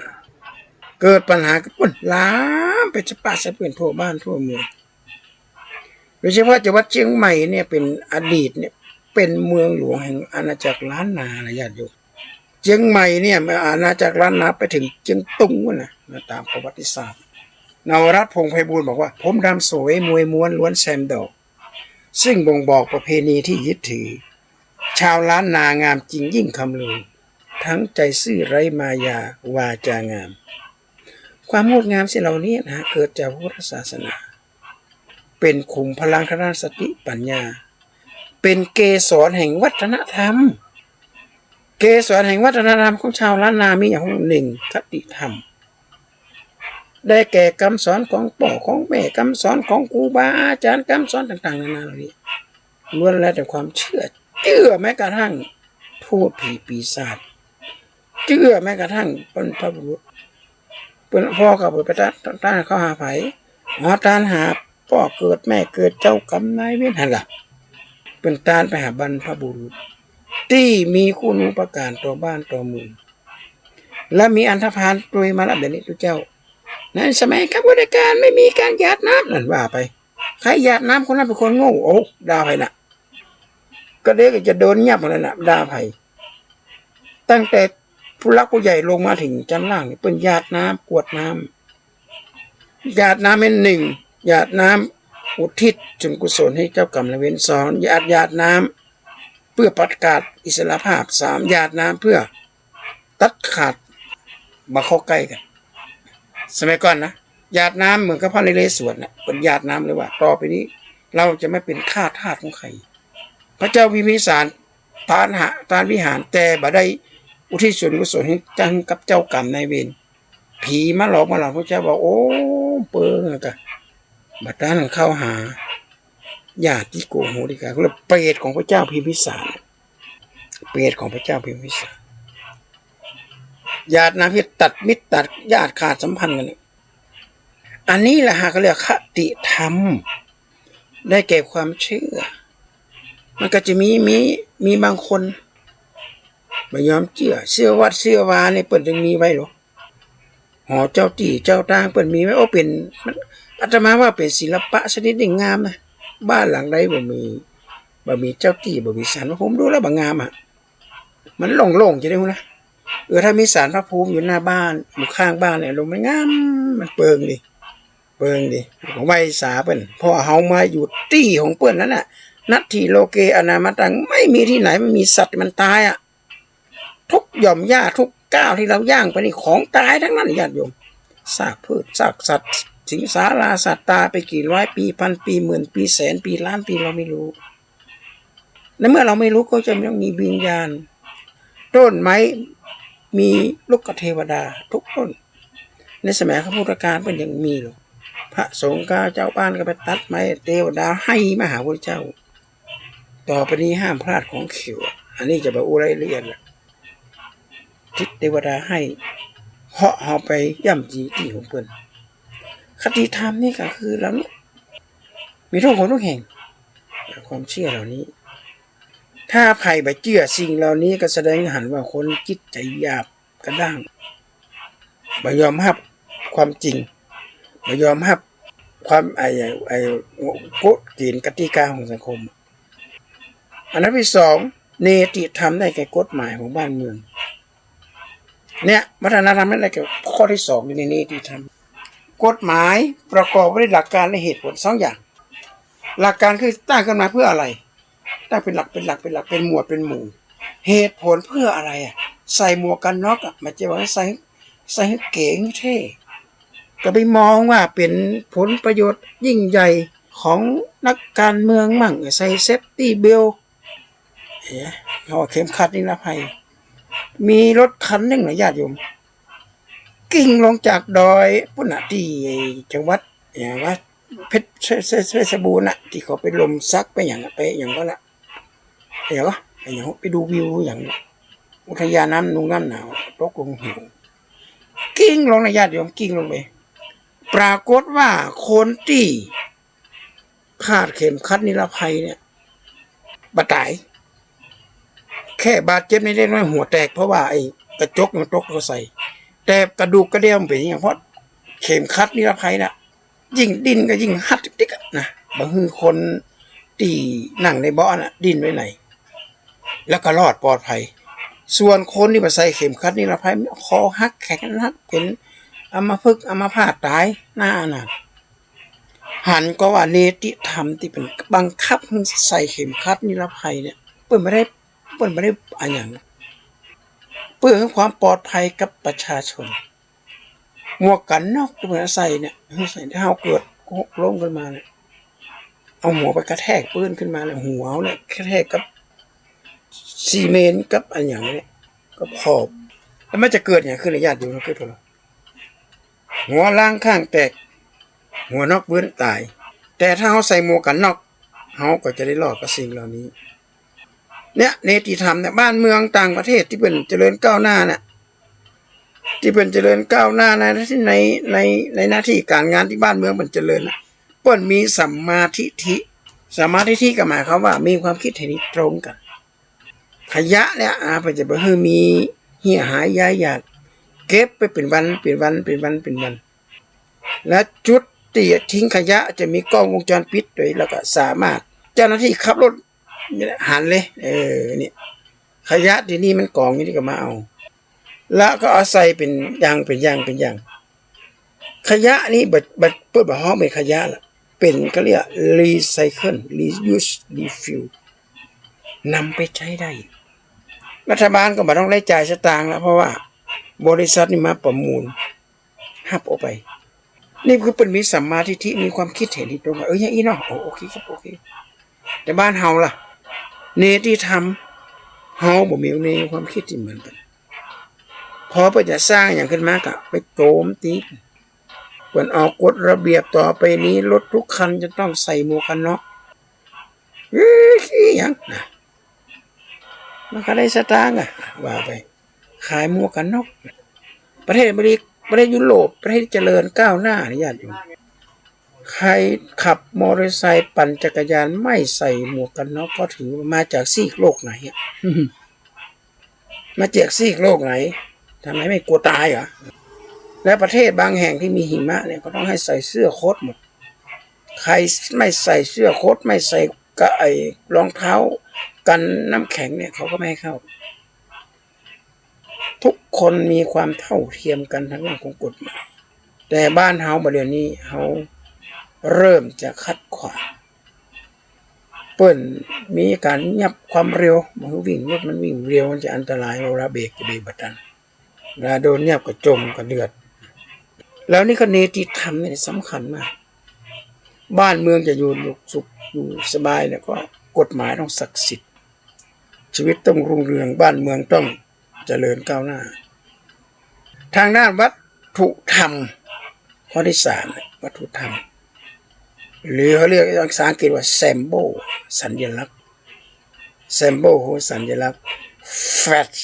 ก็ปุ่นล้ามไปจะป่าจะเป็นทั่วบ้านทั่วเมืองโดยเฉพาะจังหวัดเชียงใหม่เนี่ยเป็นอดีตเนี่ยเป็นเมืองหลวงแห่งอาณาจักรล้านนานะญาติโยมเชียงใหม่เนี่ยอาณาจักรล้านนาไปถึงเชียงตุงนะตามประวัติศาสตร์นวรัตน์ พงษ์ไพบูลย์บอกว่าผมดำสวยมวยม้วนล้วนแซมดอกซึ่งบ่งบอกประเพณีที่ยึดถือชาวล้านนางามจริงยิ่งคำลือทั้งใจซื่อไร้มายาวาจางามความงดงามสิ่งเหล่านี้นะเกิดจากพุทธศาสนาเป็นขุมพลังทางด้านสติปัญญาเป็นเกสรแห่งวัฒนธรรมของชาวล้านนามีอย่างหนึ่งคติธรรมได้แก่คำสอนของพ่อของแม่คำสอนของครูบาอาจารย์คำสอนต่างๆนานาเหล่านี้ล้วนแล้วแต่ความเชื่อแม้กระทั่งพูดผีปีศาจเชื่อแม้กระทั่งเป็นพระบุรุษเป็นพ่อกับไปต้านเข้าหาไผ่ต้านหาพ่อเกิดแม่เกิดเจ้ากรรมนายเวรหั่นล่ะเป็นต้านไปหาบรรพบุรุษที่มีคุณูปการต่อบ้านต่อเมืองและมีอันธพาลโดยมารับเดี๋ยวนี้ทุกเจ้าในสมัยข้าพุทธกาลไม่มีการหยาดน้ำนั่นว่าไปใครหยาดน้ำคนนั้นเป็นคนโง่โอ้ด่าไปน่ะก็เด็กจะโดนเงียบหมดเลยน่ะด่าไปตั้งแต่ผู้รักผู้ใหญ่ลงมาถึงชั้นล่างนี่เป็นหยาดน้ำกวดน้ำหยาดน้ำเป็น1หยาดน้ำอุทิศส่วนกุศลให้เจ้ากรรมนายเวร2หยาดน้ำเพื่อประกาศอิสรภาพ3หยาดน้ำเพื่อตัดขาดมาเข้าใกล้กันสมัยก่อนนะหยาดน้ำเหมือนกับพระนเรศวรน่ะเป็นหยาดน้ำเลยว่าต่อไปนี้เราจะไม่เป็นข้าทาสของใครพระเจ้าพิมพิสารทานวิหารแต่บ่ได้อุทิศส่วนกุศลให้จังกับเจ้ากรรมนายเวรผีมาหลอกพระเจ้าบอกโอ้เปิงอะกะบัดนั้นเข้าหาญาติโกโหติกาเขาเรียกเปรตของพระเจ้าพิมพิสารเปรตของพระเจ้าพิมพิสาร ญาตินาพิษตัดมิตรตัดญาติขาดสัมพันธ์กันเนี่ยอันนี้แหละฮะเขาเรียกคติธรรมได้แก่ความเชื่อมันก็จะมีบางคนไม่ยอมเชื่อวัดเชื่อวาเนี่ยเปิ่นจึงมีไว้หรอหอเจ้าตี่เจ้าตางเปิ่นมีไว้โอ้เป็นอาตมาว่าเป็นศิลปะชนิดหนึ่งงามนะบ้านหลังใดบ่มีเจ้าตี่บ่มีศาลพระภูมิดูแล้วบ่งามอ่ะมันโล่งๆจะได้รู้นะถ้ามีศาลพระภูมิอยู่หน้าบ้านอยู่ข้างบ้านเนี่ยลงมันงามมันเปิงดิของไว้สาเปิ้นพอเฮามาอยู่ตี้ของเปิ้นนั้นน่ะนัตถิโลเกอนามัตังไม่มีที่ไหนมันมีสัตว์มันตายอ่ะทุกหย่อมหญ้าทุกก้าวที่เราย่างไปนี่ของตายทั้งนั้นญาติโยมซากพืชซากสัตว์สิงสาราสัตว์ตายไปกี่ร้อยปีพันปีหมื่นปีแสนปีล้านปีเราไม่รู้ในเมื่อเราไม่รู้ก็จะต้องมีวิญญาณต้นไม้มีลูกเทวดาทุกต้นในสมัยพระพุทธกาลเป็นยังมีหรอกพระสงฆ์เจ้าบ้านก็ไปตัดไม้เทวดาให้มาหาพระเจ้าต่อไปนี้ห้ามพลาดของเขียวอันนี้จะไปอุไรเรียนละทิศเทวดาให้เหาะเอาไปย่ำจีที่ของเพิ่นคติธรรมนี่ก็คือเราเนี่ยมีทุกคนทุกแห่งความเชื่อเหล่านี้ถ้าใครไปเชื่อสิ่งเหล่านี้ก็แสดงหันว่าคนจิตใจหยาบกระด้างไม่ยอมรับความจริงไม่ยอมรับความกฎเกณฑ์กติกาของสังคมอันดับที่สองเนติธรรมได้แก่กฎหมายของบ้านเมืองเนี่ยวัฒนธรรมนั่นแหละคือข้อที่สองในเนติธรรมกฎหมายประกอบด้วยหลักการและเหตุผลสองอย่างหลักการคือตั้งขึ้นมาเพื่ออะไรตั้งเป็นหลักเป็นหมวดเป็นหมู่เหตุผลเพื่ออะไรอ่ะใส่หมวกกันน็อกอ่ะมันจะว่าใส่ให้เก๋เท่ก็ไปมองว่าเป็นผลประโยชน์ยิ่งใหญ่ของนักการเมืองมั่งใส่เซฟตี้เบลเขาเข็มขัดนิรภัยมีรถคันหนึ่งนะญาติโยมกิ่งลงจากดอยปุ่นที่จังหวัดอย่างว่าเพชรบูรณ์น่ะที่เขาไปลมซักไปอย่างก็ละอย่างไปดูวิวอย่างอุทยานน้ำนุ่งน้ำหนาวตกลงหิวกิ่งลงนะญาติโยมกิ่งลงไปปรากฏว่าคนที่คาดเข็มขัดนิรภัยเนี่ยบาดตายแค่บาดเจ็บนิดน้อยหัวแตกเพราะว่าไอ้กระจกมันตกเขาใส่แต่กระดูกกระเดี่ยวมันเป็นอย่างเพราะเข็มขัดนิรภัยน่ะยิ่งดิ้นก็ยิ่งหัดติ๊กนะบางคนที่นั่งในเบาะน่ะดิ้นไว้ไหนแล้วก็รอดปลอดภัยส่วนคนที่มาใส่เข็มขัดนิรภัยคอหักแขนหักเป็นอัมพฤกษ์อัมพาตตายหน้าน่ะหันก็ว่าเนติธรรมที่เป็นบังคับใส่เข็มขัดนิรภัยเนี่ยเปิ้นไม่ได้อันอย่างเพื่อความปลอดภัยกับประชาชนหมวกกันน็อกที่มันใส่เนี่ยใส่ถ้าเกิดหกล้มขึ้นมาเนี่ยเอาหัวไปกระแทกปืนขึ้นมาเนี่ยหัวเนี่ยกระแทกกับซีเมนต์กับอันอย่างนี้ก็ขอบแล้วมันจะเกิดอย่างขึ้นในญาติอยู่นะคือตัวหัวล่างข้างแตกหัวนอกเบื้องตายแต่ถ้าเขาใส่หมวกกันน็อกเขาก็จะได้รอดกับสิ่งเหล่านี้เนี่ยเนติธรรมเนี่ยบ้านเมืองต่างประเทศที่เป็นเจริญก้าวหน้าเนี่ยที่เป็นเจริญก้าวหน้าในหน้าที่การงานที่บ้านเมืองมันเจริญเปิ้นมีสัมมาทิฏฐิก็หมายความว่ามีความคิดเห็นตรงกันขยะเนี่ยเพิ่นจะบ่ให้มีเหี้ยหายย้ายหยาดเก็บไปเป็นวันและจุดที่ทิ้งขยะจะมีกล้องวงจรปิดด้วยแล้วก็สามารถเจ้าหน้าที่ขับรถหันเลยนี่ขยะที่นี่มันกองนี่ก็มาเอาแล้วก็เอาใส่เป็นอย่างขยะนี่เปิดบ่ฮ้อเป็นขยะล่ะเป็นก็เรียกรีไซเคิลรียูสรีฟิลนำไปใช้ได้รัฐบาลก็บ่ต้องได้จ่ายสตางค์แล้วเพราะว่าบริษัทนี่มาประมูลหับเอาไปนี่คือเป็นมีสัมมาทิฏฐิมีความคิดเห็นที่ตรงกันอย่างนี้เนาะโอเคครับโอเคแต่บ้านเฮาล่ะเนติธรรมเฮาบ่มีในความคิดที่เหมือนกันพอเพิ่นจะสร้างอย่างขึ้นมาก็ไปโจมตีเพิ่นออกกฎระเบียบต่อไปนี้รถทุกคันจะต้องใส่หมวกกันน็อกอย่างนะมันก็ได้สตางค์ว่าไปขายหมวกกันน็อก ประเทศอเมริกาประเทศยุโรปประเทศเจริญก้าวหน้าญาติโยมใครขับมอเตอร์ไซค์ปั่นจักรยานไม่ใส่หมวกกันน็อกก็ถือมาจากซีกโลกไหน มาจากซีกโลกไหนทำไมไม่กลัวตายเหรอและประเทศบางแห่งที่มีหิมะเนี่ยก็ต้องให้ใส่เสื้อโค้ทหมดใครไม่ใส่เสื้อโค้ทไม่ใส่กะรองเท้ากันน้ำแข็งเนี่ยเขาก็ไม่ให้เข้าทุกคนมีความเท่าเทียมกันทั้งเรื่องของกฎหมายแต่บ้านเฮาประเดี๋ยวนี้เฮาเริ่มจะคัดขวางเปิ้นมีการยับความเร็วมันวิ่งรถมันวิ่งเร็วมันจะอันตรายเวลาเบรกจะเบรกบ่ทันเวลาโดนยับก็จมก็เดือดแล้วนี่ก็เนติธรรมเนี่ยสำคัญมากบ้านเมืองจะอยู่สุขอยู่สบายเนี่ยก็กฎหมายต้องศักดิ์สิทธิ์ชีวิตต้องรุ่งเรืองบ้านเมืองต้องเจริญก้าวหน้าทางด้านวัตถุธรรมข้อที่3วัตถุธรรมหรือเขาเรียกภาษาอังกฤษว่า symbol สัญลักษณ์ symbol คือสัญลักษณ์ fact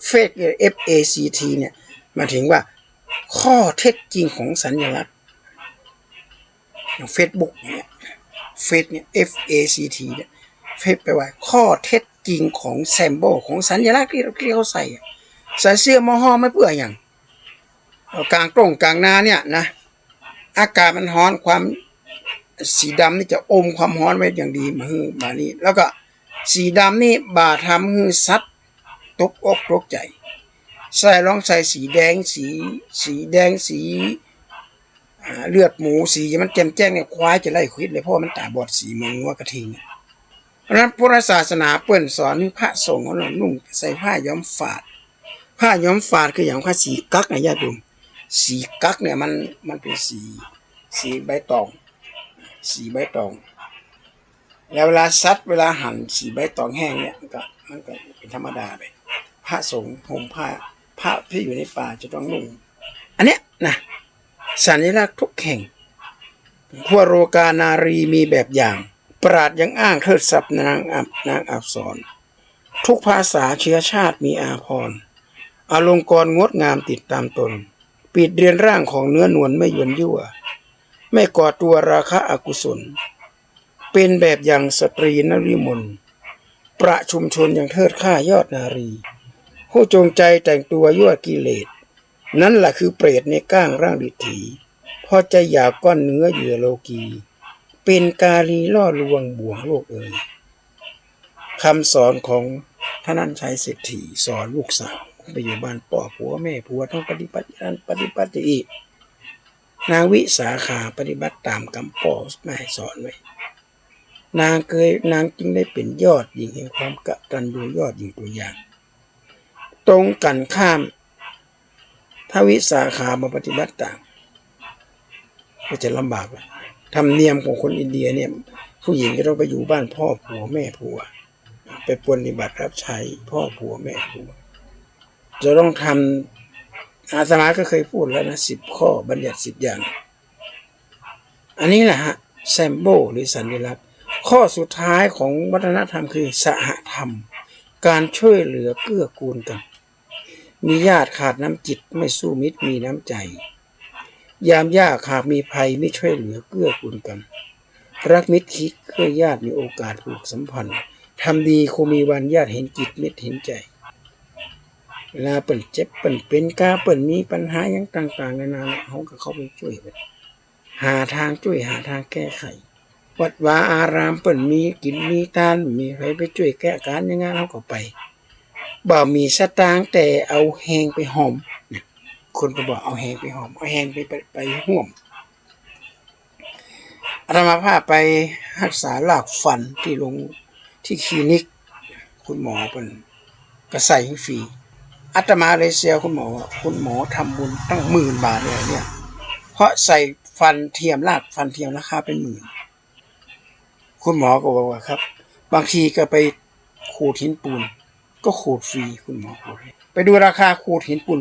FACT เนี่ยหมายถึงว่าข้อเท็จจริงของสัญลักษณ์อย่าง Facebook เนี่ยเฟซเนี่ย FACT เนี่ยเฟซแปลว่าข้อเท็จจริงของ symbol ของสัญลักษณ์ที่เขาใส่เสื้อมอห่อไม่เปื่อยอย่างกลางตรงกลางนาเนี่ยนะอากาศมันร้อนความสีดำนี่จะอมความร้อนไว้อย่างดีมาฮือบานี้แล้วก็สีดำนี่บาทำฮือซัดตกอกตกใจใส่ลองใส่สีแดงสีเลือดหมูสีมันแจ่มแจ้งเนี่ยควายจะไล่ควิดเลยเพราะมันตาบอดสีเหมือนวัวกระทิงเพราะนั้นพุทธศาสนาเปิ้นสอนให้พระสงฆ์เรานุ่งใส่ผ้าย้อมฝาดคืออย่างผ้าสีกั๊กนะญาติโยมสีกั๊กเนี่ยมันเป็นสีใบตองแล้วเวลาซัดเวลาหั่นสีใบตองแห้งเนี่ยมันก็เป็นธรรมดาไปพระสงฆ์ห่มผ้าพระที่อยู่ในป่าจะต้องนุ่งอันเนี้ยนะสัญลักษณ์ทุกแห่งทั่วโลกานารีมีแบบอย่างปราชญ์ยังอ้างเทิดศัพท์นางอักษรทุกภาษาเชื้อชาติมีอาภรณ์อลงกรณ์งดงามติดตามตนปิดเรือนร่างของเนื้อนวลไม่หยวนยั่วไม่ก่อตัวราคะอกุศลเป็นแบบอย่างสตรีนฤมลประชุมชนอย่างเทิดค่ายอดนารีผู้จงใจแต่งตัวยั่วกิเลสนั่นแหละคือเปรตในก้างร่างดิถีพอใจอยากก้อนเนื้อเหยื่อโลกีเป็นกาลีล่อลวงบ่วงโลกคำสอนของท่านนันชัยเศรษฐีสอนลูกสาวไปอยู่บ้านพ่อผัวแม่ผัวต้องปฏิบัติอีกนางวิสาขาปฏิบัติตามคำพ่อแม่สอนไว้นางจึงได้เป็นยอดหญิงแห่งความกตัญญูยอดหญิงตัวอย่างตรงกันข้ามถ้าวิสาขามาปฏิบัติตามก็จะลำบากเลยธรรมเนียมของคนอินเดียเนี่ยผู้หญิงจะต้องไปอยู่บ้านพ่อผัวแม่ผัวไปปฏิบัติรับใช้พ่อผัวแม่ผัวจะต้องทำอาตมาก็เคยพูดแล้วนะ10 ข้อบัญญัติ10 อย่างอันนี้แหละฮะแซมโบหรือสัญลักษณ์ข้อสุดท้ายของวัฒนธรรมคือสหธรรมการช่วยเหลือเกื้อกูลกันมีญาติขาดน้ำจิตไม่สู้มิตรมีน้ำใจยามยากขาดมีภัยไม่ช่วยเหลือเกื้อกูลกันรักมิตรคิดเกื้อญาติมีโอกาสผูกสัมพันธ์ทำดีคงมีวันญาติเห็นจิตมิตรเห็นใจเวลาเปิ่นเจ็บเปิ่นเป็นกาเปิ่นมีปัญหาอย่างต่างๆนานาเขาก็เข้าไปช่วยหาทางช่วยหาทางแก้ไขวัดวาอารามเปิ่นมีกินมีทานมีใครไปช่วยแก้การอย่างงั้นเขาก็ไปบ่มีสตางค์แต่เอาแหงไปหอมคนก็บอกเอาแหงไปหอมเอาแหงไปห่วมอาตมาพาไปรักษาหลากฟันที่คลินิกคุณหมอเป็นก็ใส่ฟรีอาตมาเลยเสียคุณหมอทำบุญตั้ง10,000 บาทเลยเนี่ยเพราะใส่ฟันเทียมลากฟันเทียมราคาเป็น10,000คุณหมอก็บอกว่าครับบางทีก็ไปขูดหินปูนก็ขูดฟรีคุณหมอขูดไปดูราคาขูดหินปูน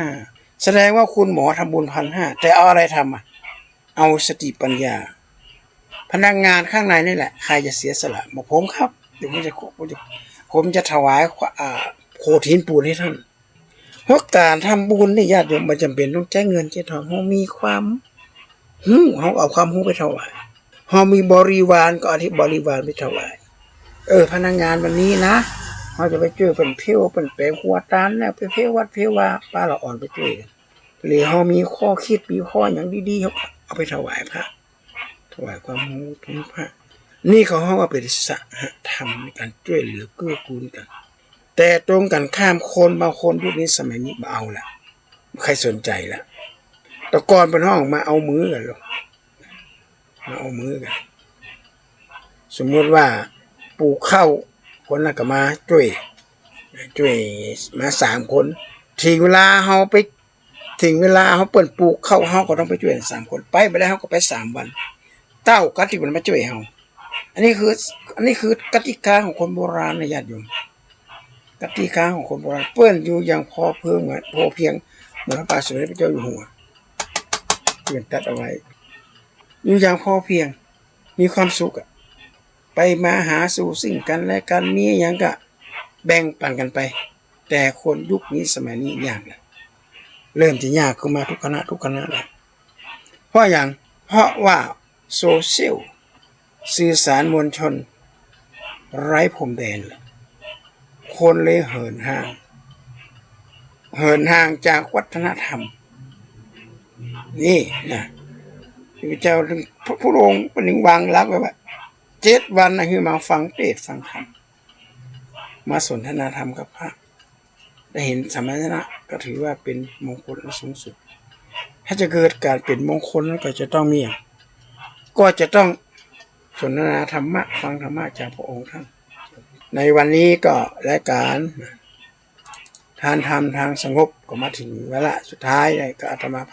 1,500 แสดงว่าคุณหมอทำบุญ 1,500 แต่เอาอะไรทำเอาสติปัญญาพนักงานข้างในนี่แหละใครจะเสียสละบอกผมครับเดี๋ยวผมจะถวายโขดหินปูนให้ท่าน เพราะการทำบุญนี่ญาติโยมมันจำเป็นต้องใช้เงินใช้ทองเฮามีความเฮาเอาความรู้ไปถวายเฮามีบริวารก็เอาที่บริวารไปถวายพนักงานวันนี้นะเฮาจะไปช่วยเพิ่นเพลเพิ่นแปลงหัวตาลแล้วไปเพลวัดเพลว่าป้าละอ่อนไปช่วยหรือเฮามีข้อคิดมีข้อหยังดีๆเฮาเอาไปถวายพระถวายความรู้ถึงพระนี่เขาเฮาว่าเป็นสหธรรมในการช่วยเหลือเกื้อกูลกันแต่ตรงกันข้ามคนบางคนยุคนี้สมัยนี้บ่เอาละใครสนใจละแต่ก่อนเป็นห้องมาเอามือกันหรอกมาเอามือกันสมมติว่าปลูกข้าวคนละก็มาช่วยมา3 คนถึงเวลาเฮาเปิ้นปลูกข้าวเฮาก็ต้องไปช่วย3 คนไปบ่ได้เฮาก็ไป3 วันเต้ากัดที่มันมาช่วยเฮาอันนี้คือกติกาของคนโบราณนะญาติโยมกติกาของคนโบราณเปิ้นอยู่อย่างพอเพียงเหมือนพระบาทสมเด็จพระเจ้าอยู่หัวเปิ้นตัดเอาไว้อยู่อย่างพอเพียงมีความสุขไปมาหาสู่สิ่งกันและกันมีหยังก็แบ่งปันกันไปแต่คนยุคนี้สมัยนี้ยากนะเริ่มจะยากขึ้นมาทุกคณะแล้วเพราะว่าโซเชียลสื่อสารมวลชนไร้พรมแดนคนเลยเหินห่างจากวัฒนธรรมนี่นะพระเจ้าพระองค์เป็นวางหลักไว้ว่า7 วันนะคือมาฟังเทศน์ฟังธรรมมาสนทนาธรรมกับพระได้เห็นสมณะก็ถือว่าเป็นมงคลอันสูงสุดถ้าจะเกิดการเป็นมงคลก็จะต้องมีก็จะต้องสนทนาธรรมะฟังธรรมะจากพระองค์ท่านในวันนี้ก็รายการทานธรรมทางสงบก็มาถึงเวลาสุดท้ายก็อาตมาภาพ